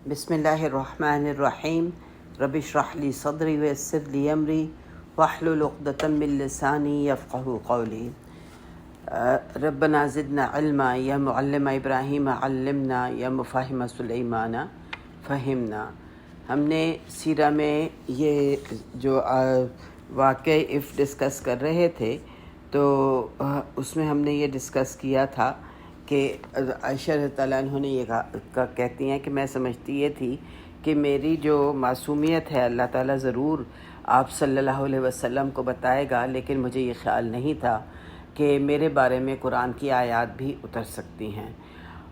بسم اللہ الرحمن الرحیم رب اشرح لی صدری ویسر لی امری واحلل عقدۃ من لسانی یفقهوا قولی ربنا زدنا علما یا معلم ابراہیم علمنا یا مفاہم سلیمان فہمنا۔ ہم نے سیرہ میں یہ جو واقع ڈسکس کر رہے تھے تو اس میں ہم نے یہ ڈسکس کیا تھا کہ عائشہ رضی اللہ عنہ نے یہ کہتی ہیں کہ میں سمجھتی یہ تھی کہ میری جو معصومیت ہے اللہ تعالیٰ ضرور آپ صلی اللہ علیہ وسلم کو بتائے گا، لیکن مجھے یہ خیال نہیں تھا کہ میرے بارے میں قرآن کی آیات بھی اتر سکتی ہیں۔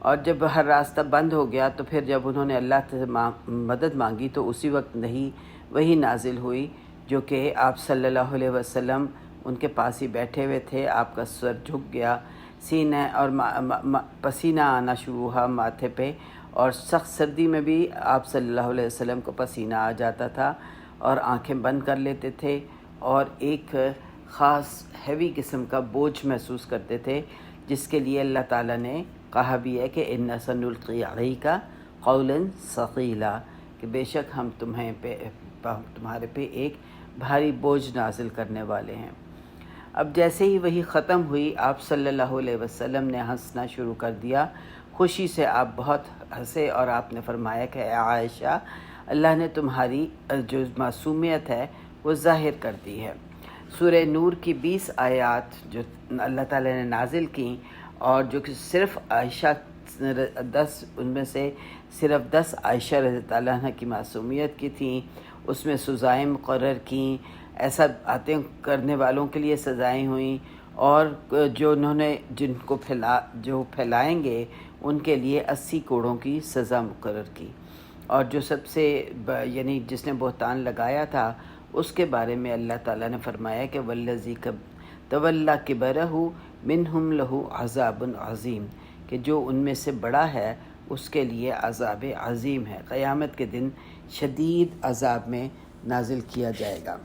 اور جب ہر راستہ بند ہو گیا تو پھر جب انہوں نے اللہ سے مدد مانگی تو اسی وقت نہیں وہی نازل ہوئی جو کہ آپ صلی اللہ علیہ وسلم ان کے پاس ہی بیٹھے ہوئے تھے، آپ کا سر جھک گیا، سینہ اور پسینہ آنا شروع ہوا ماتھے پہ، اور سخت سردی میں بھی آپ صلی اللہ علیہ وسلم کو پسینہ آ جاتا تھا اور آنکھیں بند کر لیتے تھے اور ایک خاص ہیوی قسم کا بوجھ محسوس کرتے تھے، جس کے لیے اللہ تعالیٰ نے کہا بھی ہے کہ اِنَّ سَنُلْقِي عَلَيْكَ قَوْلًا ثَقِيلًا، کہ بے شک ہم تمہارے پہ ایک بھاری بوجھ نازل کرنے والے ہیں۔ اب جیسے ہی وہی ختم ہوئی آپ صلی اللہ علیہ وسلم نے ہنسنا شروع کر دیا، خوشی سے آپ بہت ہنسے اور آپ نے فرمایا کہ اے عائشہ، اللہ نے تمہاری جو معصومیت ہے وہ ظاہر کر دی ہے۔ سورہ نور کی 20 آیات جو اللہ تعالیٰ نے نازل کیں اور جو کہ صرف عائشہ 10 ان میں سے صرف 10 عائشہ رضی اللہ عنہ کی معصومیت کی تھیں، اس میں سزائیں مقرر کیں، ایسا باتیں کرنے والوں کے لیے سزائیں ہوئیں، اور جو انہوں نے جن کو پھیلائیں گے ان کے لیے 80 کوڑوں کی سزا مقرر کی، اور جو سب سے یعنی جس نے بہتان لگایا تھا اس کے بارے میں اللہ تعالیٰ نے فرمایا کہ والذی تولی کبرہ منہم لہ عذاب عظیم، کہ جو ان میں سے بڑا ہے اس کے لیے عذاب عظیم ہے، قیامت کے دن شدید عذاب میں نازل کیا جائے گا۔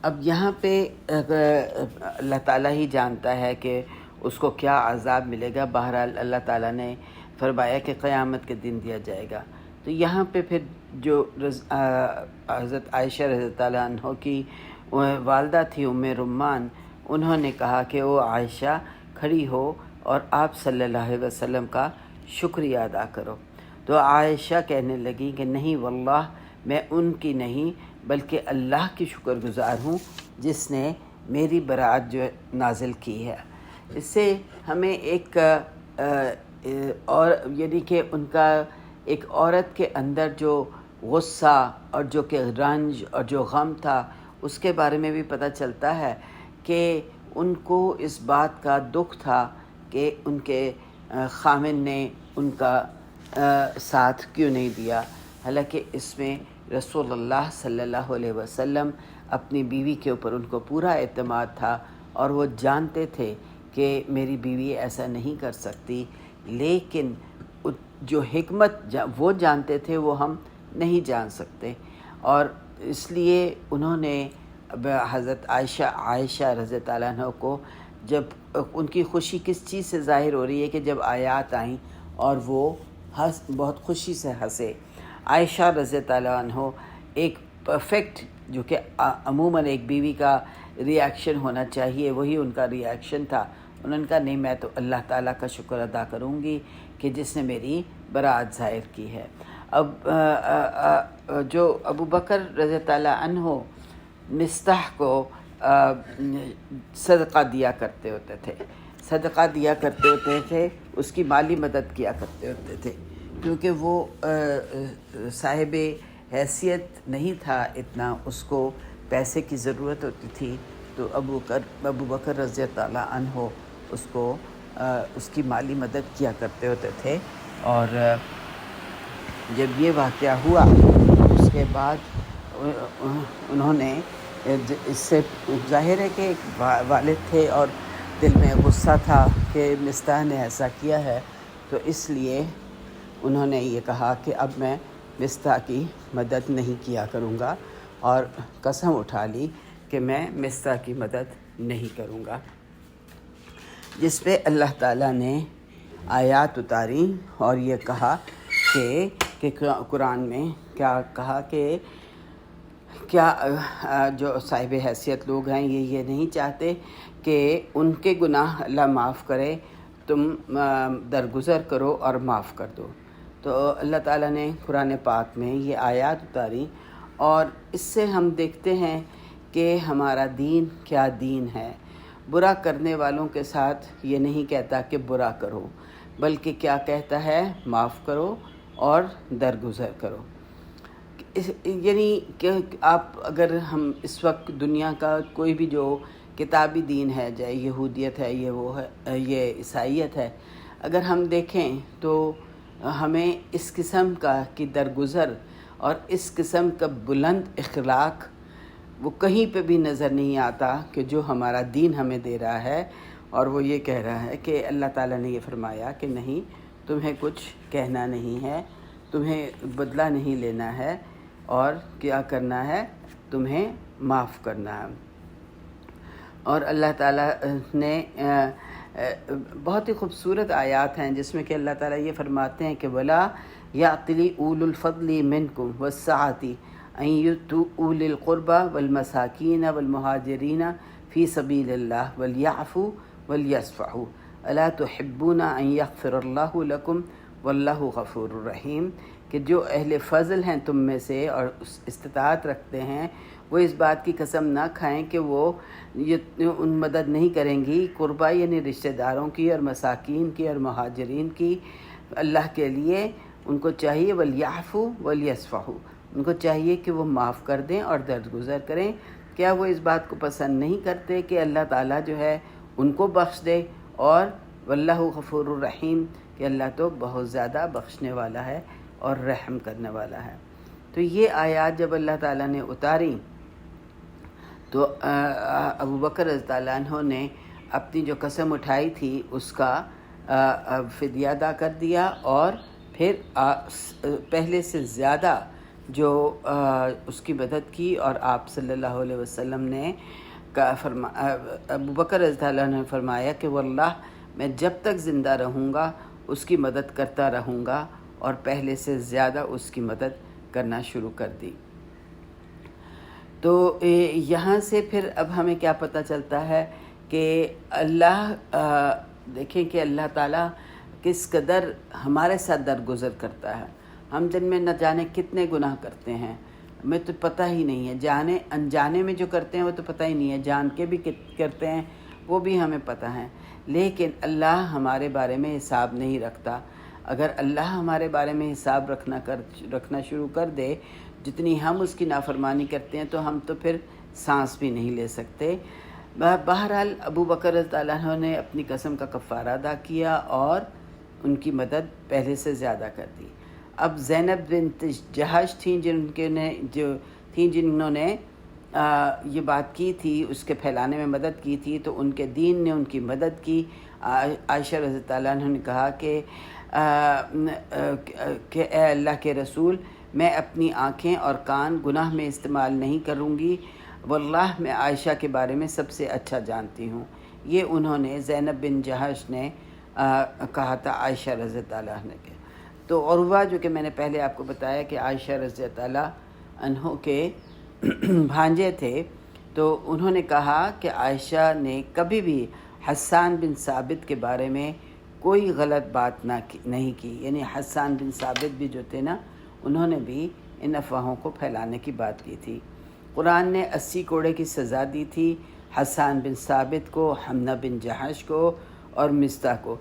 اب یہاں پہ اللہ تعالیٰ ہی جانتا ہے کہ اس کو کیا عذاب ملے گا، بہرحال اللہ تعالیٰ نے فرمایا کہ قیامت کے دن دیا جائے گا۔ تو یہاں پہ پھر جو حضرت عائشہ رضی اللہ عنہ کی والدہ تھی ام رمان، انہوں نے کہا کہ وہ عائشہ کھڑی ہو اور آپ صلی اللہ علیہ وسلم کا شکریہ ادا کرو۔ تو عائشہ کہنے لگی کہ نہیں واللہ، میں ان کی نہیں بلکہ اللہ کی شکر گزار ہوں جس نے میری برات جو نازل کی ہے۔ اس سے ہمیں ایک اور یعنی کہ ان کا ایک عورت کے اندر جو غصہ اور جو کہ رنج اور جو غم تھا اس کے بارے میں بھی پتہ چلتا ہے کہ ان کو اس بات کا دکھ تھا کہ ان کے خامن نے ان کا ساتھ کیوں نہیں دیا، حالانکہ اس میں رسول اللہ صلی اللہ علیہ وسلم اپنی بیوی کے اوپر ان کو پورا اعتماد تھا اور وہ جانتے تھے کہ میری بیوی ایسا نہیں کر سکتی، لیکن جو حکمت وہ جانتے تھے وہ ہم نہیں جان سکتے، اور اس لیے انہوں نے حضرت عائشہ رضی اللہ عنہ کو جب ان کی خوشی کس چیز سے ظاہر ہو رہی ہے کہ جب آیات آئیں اور وہ بہت خوشی سے ہنسے۔ عائشہ رضی اللہ عنہ ایک پرفیکٹ جو کہ عموماً ایک بیوی کا ری ایکشن ہونا چاہیے وہی ان کا ری ایکشن تھا۔ انہوں نے کہا نہیں، میں تو اللہ تعالیٰ کا شکر ادا کروں گی کہ جس نے میری برات ظاہر کی ہے۔ اب جو ابو بکر رضی اللہ عنہ مصطح کو صدقہ دیا کرتے ہوتے تھے، اس کی مالی مدد کیا کرتے ہوتے تھے، کیونکہ وہ صاحب حیثیت نہیں تھا اتنا، اس کو پیسے کی ضرورت ہوتی تھی، تو ابو بکر رضی اللہ عنہ اس کو اس کی مالی مدد کیا کرتے ہوتے تھے۔ اور جب یہ واقعہ ہوا اس کے بعد انہوں نے اس سے ظاہر ہے کہ ایک والد تھے اور دل میں غصہ تھا کہ مصطح نے ایسا کیا ہے، تو اس لیے انہوں نے یہ کہا کہ اب میں مصطح کی مدد نہیں کیا کروں گا، اور قسم اٹھا لی کہ میں مصطح کی مدد نہیں کروں گا، جس پہ اللہ تعالیٰ نے آیات اتاری اور یہ کہا کہ قرآن میں کیا کہا کہ کیا جو صاحب حیثیت لوگ ہیں یہ نہیں چاہتے کہ ان کے گناہ اللہ معاف کرے، تم درگزر کرو اور معاف کر دو۔ تو اللہ تعالیٰ نے قرآن پاک میں یہ آیات اتاری، اور اس سے ہم دیکھتے ہیں کہ ہمارا دین کیا دین ہے۔ برا کرنے والوں کے ساتھ یہ نہیں کہتا کہ برا کرو، بلکہ کیا کہتا ہے، معاف کرو اور درگزر کرو۔ یعنی کہ آپ اگر ہم اس وقت دنیا کا کوئی بھی جو کتابی دین ہے، چاہے یہودیت ہے، یہ عیسائیت ہے، اگر ہم دیکھیں تو ہمیں اس قسم کی درگزر اور اس قسم کا بلند اخلاق وہ کہیں پہ بھی نظر نہیں آتا کہ جو ہمارا دین ہمیں دے رہا ہے۔ اور وہ یہ کہہ رہا ہے کہ اللہ تعالیٰ نے یہ فرمایا کہ نہیں، تمہیں کچھ کہنا نہیں ہے، تمہیں بدلہ نہیں لینا ہے، اور کیا کرنا ہے، تمہیں معاف کرنا ہے۔ اور اللہ تعالیٰ نے بہت ہی خوبصورت آیات ہیں جس میں کہ اللہ تعالیٰ یہ فرماتے ہیں کہ وَلَا يَعْتَلِ أُولُو الْفَضْلِ مِنْكُمْ وَالسَّعَةِ أَنْ يُؤْتُوا أُولِي الْقُرْبَى وَالْمَسَاكِينَ وَالْمُهَاجِرِينَ فِي سَبِيلِ اللَّهِ وَلْيَعْفُوا وَلْيَصْفَحُوا أَلَا تُحِبُّونَ أَنْ يَغْفِرَ اللَّهُ لَكُمْ وَاللَّهُ غَفُورٌ رَحِيمٌ، کہ جو اہل فضل ہیں تم میں سے اور استطاعت رکھتے ہیں، وہ اس بات کی قسم نہ کھائیں کہ وہ ان مدد نہیں کریں گی قربا یعنی رشتہ داروں کی اور مساکین کی اور مہاجرین کی اللہ کے لیے۔ ان کو چاہیے وَلْيَعْفُوا وَلْيَصْفَحُوا، ان کو چاہیے کہ وہ معاف کر دیں اور درگزر کریں۔ کیا وہ اس بات کو پسند نہیں کرتے کہ اللہ تعالیٰ جو ہے ان کو بخش دے؟ اور واللہ غفور الرحیم، کہ اللہ تو بہت زیادہ بخشنے والا ہے اور رحم کرنے والا ہے۔ تو یہ آیات جب اللہ تعالیٰ نے اتاری تو ابو بکر رضی اللہ عنہ نے اپنی جو قسم اٹھائی تھی اس کا فدیہ ادا کر دیا، اور پھر پہلے سے زیادہ جو اس کی مدد کی، اور آپ صلی اللہ علیہ وسلم نے ابو بکر رضی اللہ عنہ نے فرمایا کہ واللہ میں جب تک زندہ رہوں گا اس کی مدد کرتا رہوں گا، اور پہلے سے زیادہ اس کی مدد کرنا شروع کر دی۔ تو یہاں سے پھر اب ہمیں کیا پتہ چلتا ہے کہ اللہ دیکھیں کہ اللہ تعالیٰ کس قدر ہمارے ساتھ درگزر کرتا ہے۔ ہم دن میں نہ جانے کتنے گناہ کرتے ہیں، ہمیں تو پتہ ہی نہیں ہے، جانے انجانے میں جو کرتے ہیں وہ تو پتہ ہی نہیں ہے، جان کے بھی کرتے ہیں وہ بھی ہمیں پتہ ہے، لیکن اللہ ہمارے بارے میں حساب نہیں رکھتا۔ اگر اللہ ہمارے بارے میں حساب رکھنا شروع کر دے، جتنی ہم اس کی نافرمانی کرتے ہیں تو ہم تو پھر سانس بھی نہیں لے سکتے۔ بہرحال ابو بکر رضی اللہ عنہ نے اپنی قسم کا کفارہ ادا کیا اور ان کی مدد پہلے سے زیادہ کر دی۔ اب زینب بنت جہش تھیں جنہوں نے یہ بات کی تھی، اس کے پھیلانے میں مدد کی تھی، تو ان کے دین نے ان کی مدد کی۔ عائشہ رضی اللہ عنہ نے کہا کہ اے اللہ کے رسول، میں اپنی آنکھیں اور کان گناہ میں استعمال نہیں کروں گی، واللہ میں عائشہ کے بارے میں سب سے اچھا جانتی ہوں۔ یہ انہوں نے زینب بن جہش نے کہا تھا عائشہ رضی اللہ عنہ کے۔ تو عروہ جو کہ میں نے پہلے آپ کو بتایا کہ عائشہ رضی اللہ عنہ کے بھانجے تھے، تو انہوں نے کہا کہ عائشہ نے کبھی بھی حسان بن ثابت کے بارے میں کوئی غلط بات نہیں کی، یعنی حسان بن ثابت بھی جو تھے نا، انہوں نے بھی ان افواہوں کو پھیلانے کی بات کی تھی۔ قرآن نے 80 کوڑے کی سزا دی تھی حسان بن ثابت کو، حمنہ بن جہش کو اور مصطح کو۔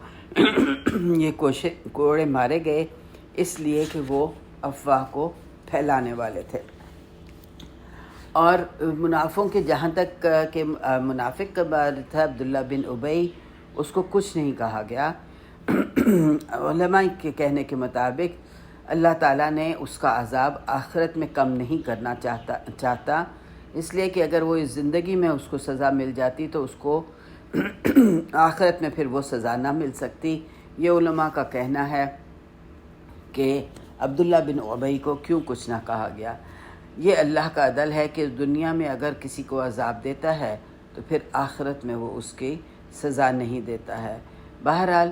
یہ کوڑے مارے گئے اس لیے کہ وہ افواہ کو پھیلانے والے تھے۔ اور منافقوں کے جہاں تک کہ منافق کا بارے تھا عبداللہ بن ابی، اس کو کچھ نہیں کہا گیا۔ علماء کے کہنے کے مطابق اللہ تعالیٰ نے اس کا عذاب آخرت میں کم نہیں کرنا چاہتا، اس لیے کہ اگر وہ اس زندگی میں اس کو سزا مل جاتی تو اس کو آخرت میں پھر وہ سزا نہ مل سکتی۔ یہ علماء کا کہنا ہے کہ عبداللہ بن ابی کو کیوں کچھ نہ کہا گیا۔ یہ اللہ کا عدل ہے کہ دنیا میں اگر کسی کو عذاب دیتا ہے تو پھر آخرت میں وہ اس کی سزا نہیں دیتا ہے۔ بہرحال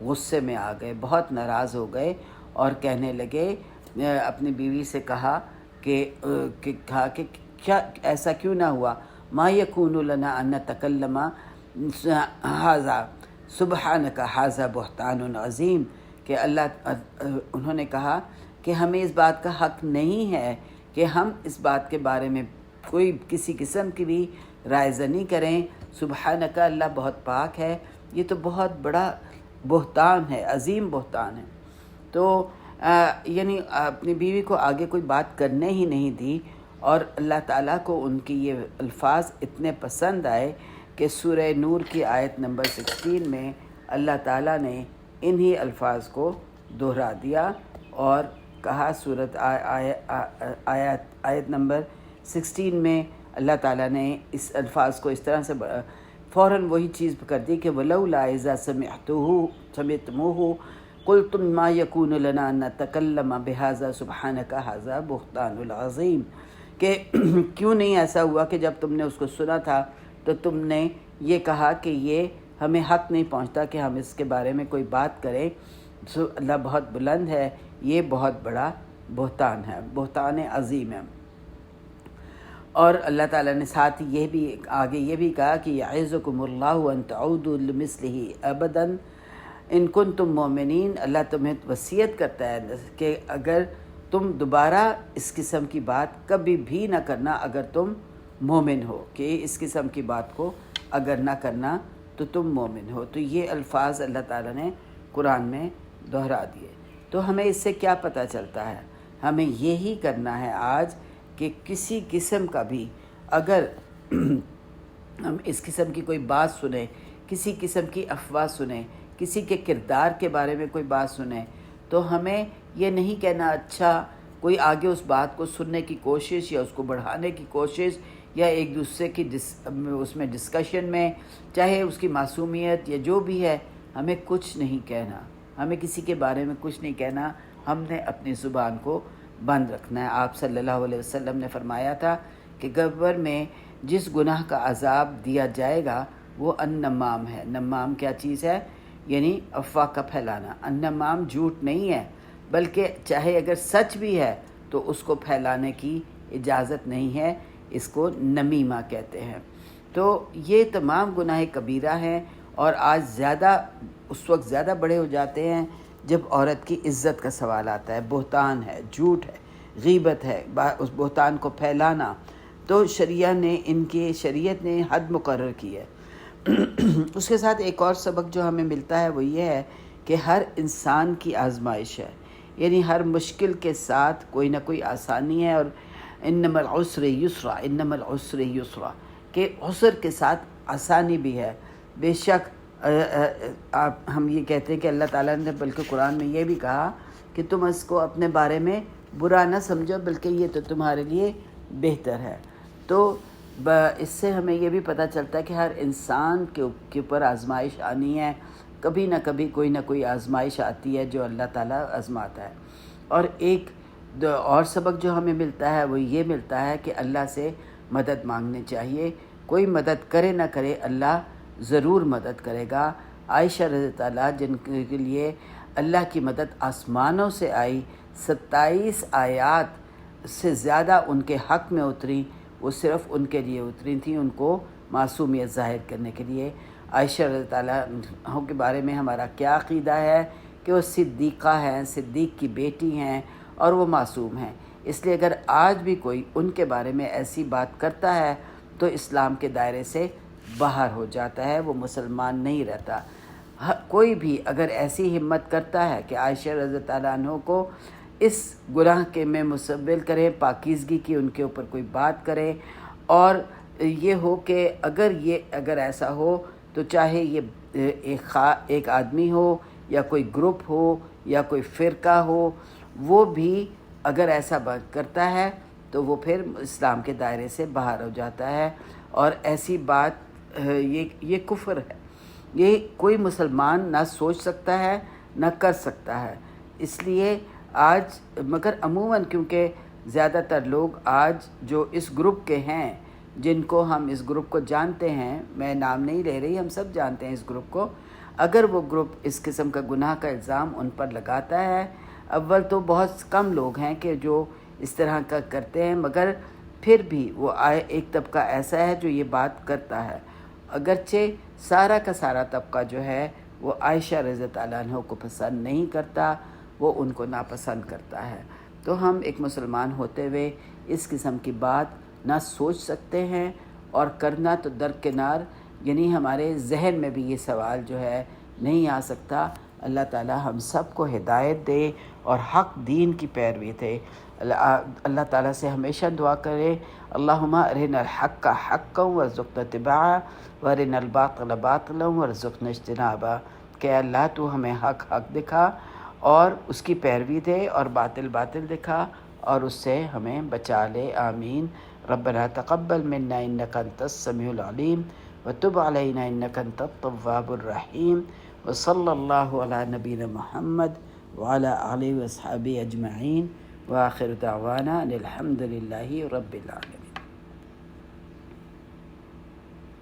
غصے میں آ گئے، بہت ناراض ہو گئے اور کہنے لگے، اپنی بیوی سے کہا کہ کیا ایسا کیوں نہ ہوا، ما یکون لنا ان نتکلم ھذا سبحانک ھذا بہتان عظیم، کہ انہوں نے کہا کہ ہمیں اس بات کا حق نہیں ہے کہ ہم اس بات کے بارے میں کوئی کسی قسم کی بھی رائے زنی کریں، سبحانک اللہ بہت پاک ہے، یہ تو بہت بڑا بہتان ہے، عظیم بہتان ہے۔ تو یعنی اپنی بیوی کو آگے کوئی بات کرنے ہی نہیں دی، اور اللہ تعالیٰ کو ان کی یہ الفاظ اتنے پسند آئے کہ سورہ نور کی آیت نمبر 16 میں اللہ تعالیٰ نے انہی الفاظ کو دہرا دیا اور کہا، سورت آیت نمبر 16 میں اللہ تعالیٰ نے اس الفاظ کو اس طرح سے فوراً وہی چیز کر دی کہ وَلَوْلَا إِذَا سَمِعْتُمُوهُ قُلْتُمْ مَا يَكُونُ لَنَا أَن نَّتَكَلَّمَ بِهَذَا سُبْحَانَكَ هَذَا بُهْتَانٌ العظیم، کہ کیوں نہیں ایسا ہوا کہ جب تم نے اس کو سنا تھا تو تم نے یہ کہا کہ یہ ہمیں حق نہیں پہنچتا کہ ہم اس کے بارے میں کوئی بات کریں، اللہ بہت بلند ہے، یہ بہت بڑا بہتان ہے، بہتان عظیم ہے۔ اور اللہ تعالیٰ نے ساتھ یہ بھی آگے یہ بھی کہا کہ یعظکم اللہ ان تعودوا لمثلہ ابدا ان کنتم مومنین، اللہ تمہیں وصیت کرتا ہے کہ اگر تم دوبارہ اس قسم کی بات کبھی بھی نہ کرنا اگر تم مومن ہو، کہ اس قسم کی بات کو اگر نہ کرنا تو تم مومن ہو۔ تو یہ الفاظ اللہ تعالیٰ نے قرآن میں دہرا دیے۔ تو ہمیں اس سے کیا پتہ چلتا ہے؟ ہمیں یہی کرنا ہے آج کہ کسی قسم کا بھی اگر ہم اس قسم کی کوئی بات سنیں، کسی قسم کی افواہ سنیں، کسی کے کردار کے بارے میں کوئی بات سنیں، تو ہمیں یہ نہیں کہنا اچھا، کوئی آگے اس بات کو سننے کی کوشش یا اس کو بڑھانے کی کوشش یا ایک دوسرے کی اس میں ڈسکشن میں، چاہے اس کی معصومیت یا جو بھی ہے، ہمیں کچھ نہیں کہنا، ہمیں کسی کے بارے میں کچھ نہیں کہنا، ہم نے اپنی زبان کو بند رکھنا ہے۔ آپ صلی اللہ علیہ وسلم نے فرمایا تھا کہ قبر میں جس گناہ کا عذاب دیا جائے گا وہ النمام ہے۔ نمام کیا چیز ہے؟ یعنی افواہ کا پھیلانا۔ النمام جھوٹ نہیں ہے، بلکہ چاہے اگر سچ بھی ہے تو اس کو پھیلانے کی اجازت نہیں ہے، اس کو نمیمہ کہتے ہیں۔ تو یہ تمام گناہ کبیرہ ہیں، اور آج اس وقت زیادہ بڑے ہو جاتے ہیں جب عورت کی عزت کا سوال آتا ہے، بہتان ہے، جھوٹ ہے، غیبت ہے، اس بہتان کو پھیلانا۔ تو شریعت نے حد مقرر کی ہے۔ اس کے ساتھ ایک اور سبق جو ہمیں ملتا ہے وہ یہ ہے کہ ہر انسان کی آزمائش ہے، یعنی ہر مشکل کے ساتھ کوئی نہ کوئی آسانی ہے، اور انما العسر یسرا، انما العسر یسرا، کہ عسر کے ساتھ آسانی بھی ہے۔ بے شک ہم یہ کہتے ہیں کہ اللہ تعالیٰ نے بلکہ قرآن میں یہ بھی کہا کہ تم اس کو اپنے بارے میں برا نہ سمجھو، بلکہ یہ تو تمہارے لیے بہتر ہے۔ تو اس سے ہمیں یہ بھی پتہ چلتا ہے کہ ہر انسان کے اوپر آزمائش آنی ہے، کبھی نہ کبھی کوئی نہ کوئی آزمائش آتی ہے جو اللہ تعالیٰ آزماتا ہے۔ اور ایک اور سبق جو ہمیں ملتا ہے وہ یہ ملتا ہے کہ اللہ سے مدد مانگنی چاہیے، کوئی مدد کرے نہ کرے اللہ ضرور مدد کرے گا۔ عائشہ رضی اللہ عنہا جن کے لیے اللہ کی مدد آسمانوں سے آئی، 27 آیات سے زیادہ ان کے حق میں اتری، وہ صرف ان کے لیے اتری تھیں، ان کو معصومیت ظاہر کرنے کے لیے۔ عائشہ رضی اللہ عنہا کے بارے میں ہمارا کیا عقیدہ ہے کہ وہ صدیقہ ہیں، صدیق کی بیٹی ہیں، اور وہ معصوم ہیں۔ اس لیے اگر آج بھی کوئی ان کے بارے میں ایسی بات کرتا ہے تو اسلام کے دائرے سے باہر ہو جاتا ہے، وہ مسلمان نہیں رہتا۔ کوئی بھی اگر ایسی ہمت کرتا ہے کہ عائشہ رضی اللہ عنہ کو اس گناہ کے میں مسبل کرے، پاکیزگی کی ان کے اوپر کوئی بات کرے، اور یہ ہو کہ اگر ایسا ہو تو چاہے یہ ایک آدمی ہو یا کوئی گروپ ہو یا کوئی فرقہ ہو، وہ بھی اگر ایسا بات کرتا ہے تو وہ پھر اسلام کے دائرے سے باہر ہو جاتا ہے، اور ایسی بات یہ کفر ہے، یہ کوئی مسلمان نہ سوچ سکتا ہے نہ کر سکتا ہے۔ اس لیے آج مگر عموماً کیونکہ زیادہ تر لوگ آج جو اس گروپ کے ہیں، جن کو ہم اس گروپ کو جانتے ہیں، میں نام نہیں لے رہی، ہم سب جانتے ہیں اس گروپ کو، اگر وہ گروپ اس قسم کا گناہ کا الزام ان پر لگاتا ہے، اول تو بہت کم لوگ ہیں کہ جو اس طرح کا کرتے ہیں، مگر پھر بھی وہ ایک طبقہ ایسا ہے جو یہ بات کرتا ہے، اگرچہ سارا کا سارا طبقہ جو ہے وہ عائشہ رضی اللہ عنہ کو پسند نہیں کرتا، وہ ان کو ناپسند کرتا ہے۔ تو ہم ایک مسلمان ہوتے ہوئے اس قسم کی بات نہ سوچ سکتے ہیں، اور کرنا تو درکنار، یعنی ہمارے ذہن میں بھی یہ سوال جو ہے نہیں آ سکتا۔ اللہ تعالی ہم سب کو ہدایت دے اور حق دین کی پیروی دے۔ اللہ تعالیٰ سے ہمیشہ دعا کرے، اللہم ارنا الحق حقا وارزقنا اتباعہ وارنا الباطل باطلا وارزقنا اجتنابہ، کہ اللہ تو ہمیں حق حق دکھا اور اس کی پیروی دے، اور باطل باطل دکھا اور اس سے ہمیں بچا لے، آمین۔ ربنا تقبل منا انک انت السمیع العلیم وتب علینا انک انت التواب الرحیم، وصلی اللہ علی نبینا محمد وعلی آلہ واصحابہ اجمعین، وآخر دعوانا ان الحمد للہ رب العالمین۔